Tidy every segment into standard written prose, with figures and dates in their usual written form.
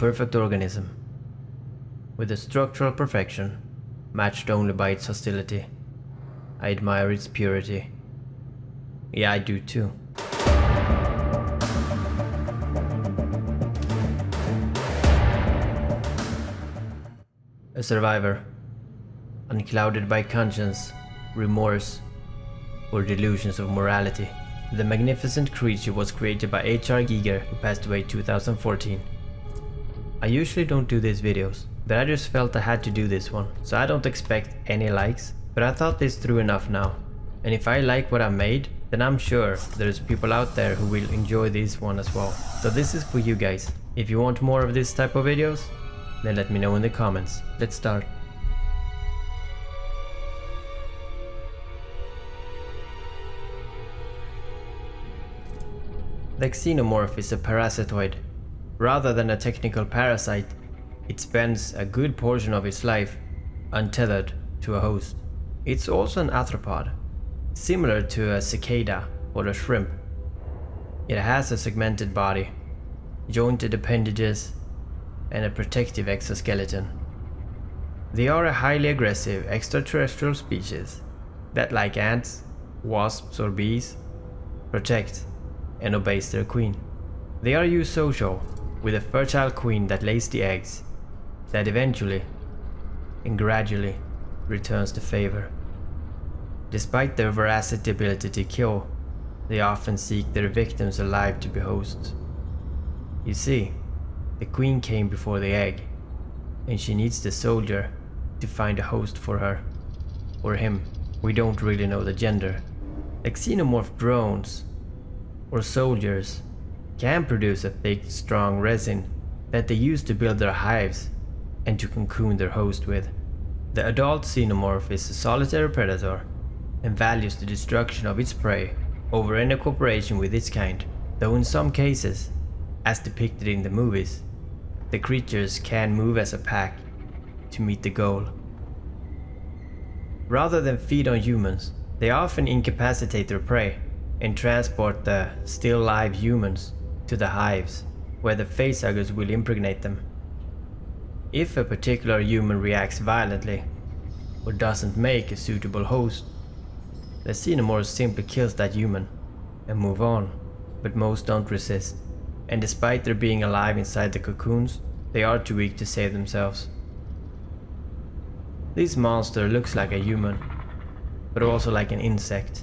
perfect organism, with a structural perfection matched only by its hostility. I admire its purity. Yeah, I do too. A survivor, unclouded by conscience, remorse, or delusions of morality. The magnificent creature was created by H.R. Giger, who passed away in 2014. I usually don't do these videos, but I just felt I had to do this one, so I don't expect any likes, but I thought this through enough now. And if I like what I made, then I'm sure there's people out there who will enjoy this one as well. So this is for you guys. If you want more of this type of videos, then let me know in the comments. Let's start. The Xenomorph is a parasitoid. Rather than a technical parasite, it spends a good portion of its life untethered to a host. It's also an arthropod, similar to a cicada or a shrimp. It has a segmented body, jointed appendages, and a protective exoskeleton. They are a highly aggressive extraterrestrial species that, like ants, wasps or bees, protect and obeys their queen. They are eusocial, with a fertile queen that lays the eggs that eventually and gradually returns the favor. Despite their voracity ability to kill, they often seek their victims alive to be hosts. You see, the queen came before the egg, and she needs the soldier to find a host for her. Or him. We don't really know the gender. The xenomorph drones, or soldiers, can produce a thick, strong resin that they use to build their hives and to cocoon their host with. The adult xenomorph is a solitary predator and values the destruction of its prey over any cooperation with its kind, though in some cases, as depicted in the movies, the creatures can move as a pack to meet the goal. Rather than feed on humans, they often incapacitate their prey and transport the still live humans to the hives, where the facehuggers will impregnate them. If a particular human reacts violently or doesn't make a suitable host, the xenomorph simply kills that human and move on, but most don't resist. And despite their being alive inside the cocoons, they are too weak to save themselves. This monster looks like a human, but also like an insect,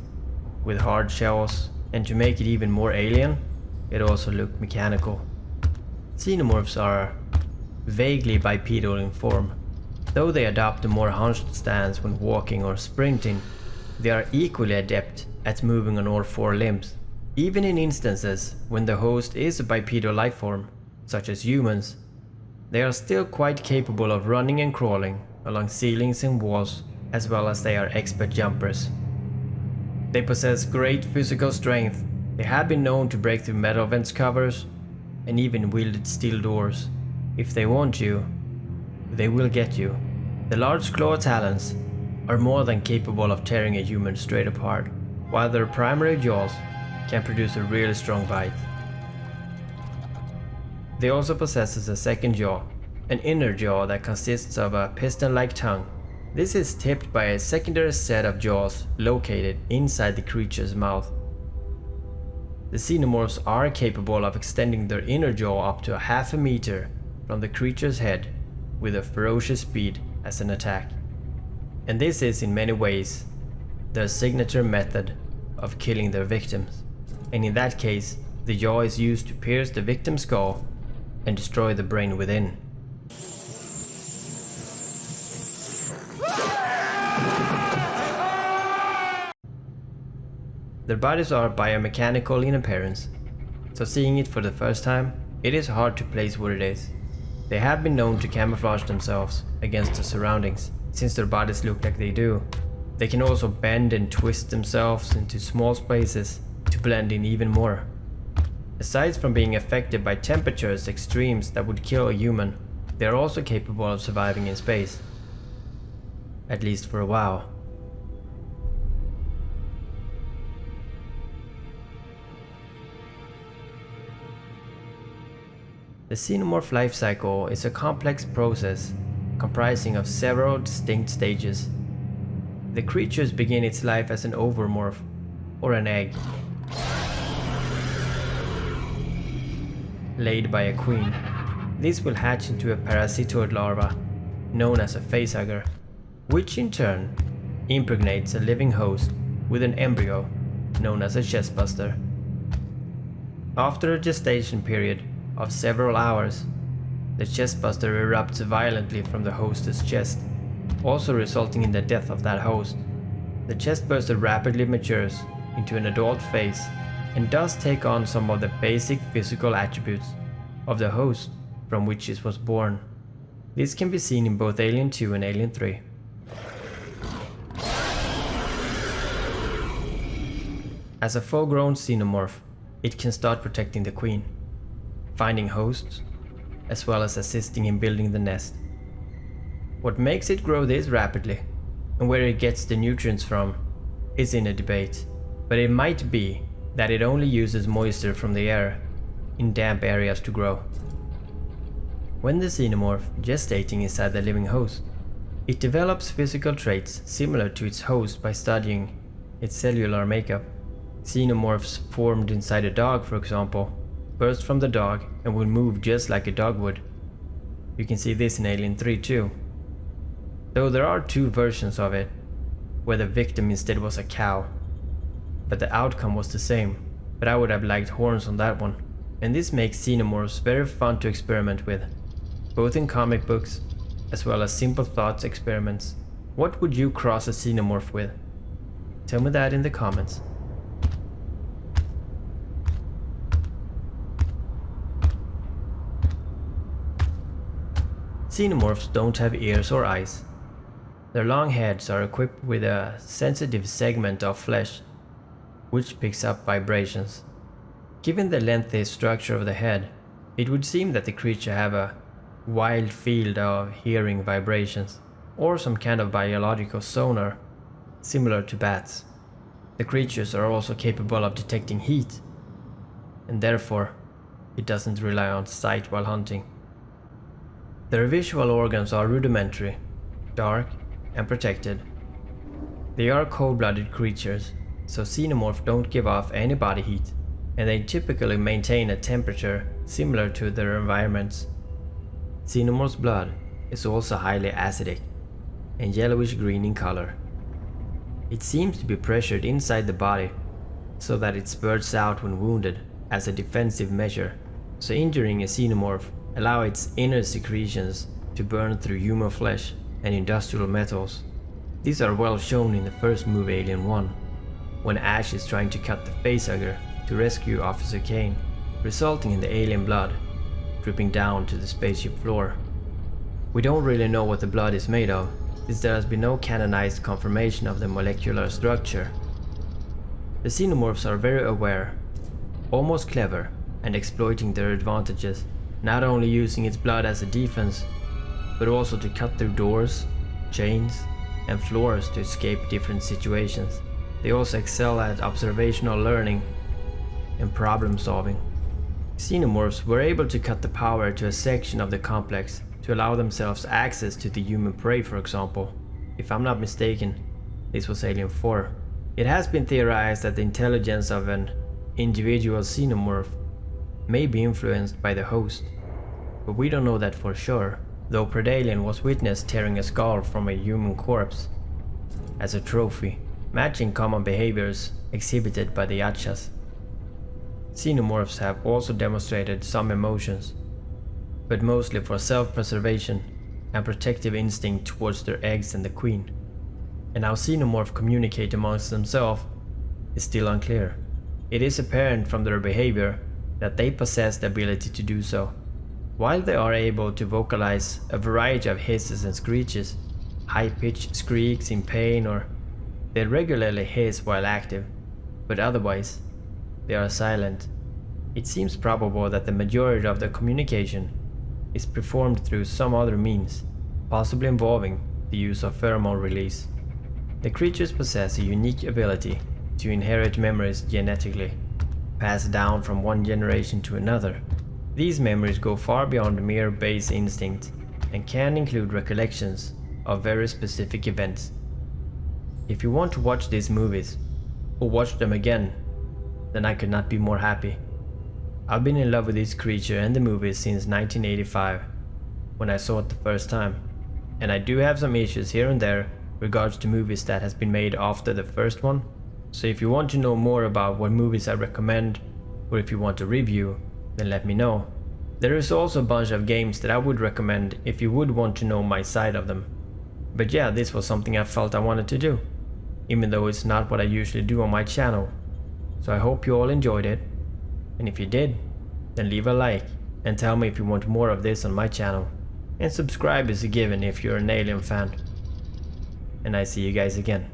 with hard shells, and to make it even more alien, it also looks mechanical. Xenomorphs are vaguely bipedal in form. Though they adopt a more hunched stance when walking or sprinting, they are equally adept at moving on all four limbs. Even in instances when the host is a bipedal life form, such as humans, they are still quite capable of running and crawling along ceilings and walls, as well as they are expert jumpers. They possess great physical strength. They have been known to break through metal vents covers and even wielded steel doors. If they want you, they will get you. The large claw talons are more than capable of tearing a human straight apart, while their primary jaws can produce a really strong bite. They also possess a second jaw, an inner jaw that consists of a piston-like tongue. This is tipped by a secondary set of jaws located inside the creature's mouth. The xenomorphs are capable of extending their inner jaw up to 1/2 meter from the creature's head with a ferocious speed as an attack. And this is in many ways their signature method of killing their victims. And in that case, the jaw is used to pierce the victim's skull and destroy the brain within. Their bodies are biomechanical in appearance, so seeing it for the first time, it is hard to place what it is. They have been known to camouflage themselves against the surroundings, since their bodies look like they do. They can also bend and twist themselves into small spaces to blend in even more. Aside from being affected by temperatures extremes that would kill a human, they are also capable of surviving in space. At least for a while. The Xenomorph life cycle is a complex process comprising of several distinct stages. The creatures begin its life as an Ovomorph, or an egg, laid by a queen. This will hatch into a parasitoid larva, known as a Facehugger, which in turn impregnates a living host with an embryo, known as a chestbuster. After a gestation period of several hours, the chestbuster erupts violently from the host's chest, also resulting in the death of that host. The chestburster rapidly matures into an adult phase and does take on some of the basic physical attributes of the host from which it was born. This can be seen in both Alien 2 and Alien 3. As a full-grown xenomorph, it can start protecting the queen, finding hosts, as well as assisting in building the nest. What makes it grow this rapidly, and where it gets the nutrients from, is in a debate, but it might be that it only uses moisture from the air in damp areas to grow. When the xenomorph gestating inside the living host, it develops physical traits similar to its host by studying its cellular makeup. Xenomorphs formed inside a dog, for example, burst from the dog and will move just like a dog would. You can see this in Alien 3 too. Though there are two versions of it, where the victim instead was a cow. But the outcome was the same, but I would have liked horns on that one. And this makes xenomorphs very fun to experiment with, both in comic books as well as simple thoughts experiments. What would you cross a xenomorph with? Tell me that in the comments. Xenomorphs don't have ears or eyes. Their long heads are equipped with a sensitive segment of flesh, which picks up vibrations. Given the lengthy structure of the head, it would seem that the creature have a wide field of hearing vibrations, or some kind of biological sonar, similar to bats. The creatures are also capable of detecting heat, and therefore, it doesn't rely on sight while hunting. Their visual organs are rudimentary, dark, and protected. They are cold-blooded creatures, so xenomorphs don't give off any body heat, and they typically maintain a temperature similar to their environments. Xenomorph's blood is also highly acidic and yellowish-green in color. It seems to be pressured inside the body so that it spurts out when wounded as a defensive measure, so injuring a xenomorph allow its inner secretions to burn through human flesh and industrial metals. These are well shown in the first movie Alien 1, when Ash is trying to cut the Facehugger to rescue Officer Kane, resulting in the alien blood dripping down to the spaceship floor. We don't really know what the blood is made of, since there has been no canonized confirmation of the molecular structure. The xenomorphs are very aware, almost clever, and exploiting their advantages, not only using its blood as a defense, but also to cut through doors, chains, and floors to escape different situations. They also excel at observational learning and problem solving. Xenomorphs were able to cut the power to a section of the complex to allow themselves access to the human prey, for example. If I'm not mistaken, this was Alien 4. It has been theorized that the intelligence of an individual xenomorph may be influenced by the host, but we don't know that for sure, though Predalien was witnessed tearing a skull from a human corpse as a trophy, matching common behaviors exhibited by the Yachas. Xenomorphs have also demonstrated some emotions, but mostly for self-preservation and protective instinct towards their eggs and the queen. And how xenomorphs communicate amongst themselves is still unclear. It is apparent from their behavior that they possess the ability to do so. While they are able to vocalize a variety of hisses and screeches, high-pitched squeaks in pain, or they regularly hiss while active, but otherwise, they are silent. It seems probable that the majority of the communication is performed through some other means, possibly involving the use of pheromone release. The creatures possess a unique ability to inherit memories genetically, passed down from one generation to another, These memories go far beyond mere base instinct and can include recollections of very specific events. If you want to watch these movies, or watch them again, then I could not be more happy. I've been in love with this creature and the movies since 1985, when I saw it the first time, and I do have some issues here and there regards to movies that has been made after the first one. So if you want to know more about what movies I recommend, or if you want a review, then let me know. There is also a bunch of games that I would recommend if you would want to know my side of them. But yeah, this was something I felt I wanted to do, even though it's not what I usually do on my channel. So I hope you all enjoyed it, and if you did, then leave a like and tell me if you want more of this on my channel. And subscribe is a given if you're an Alien fan. And I see you guys again.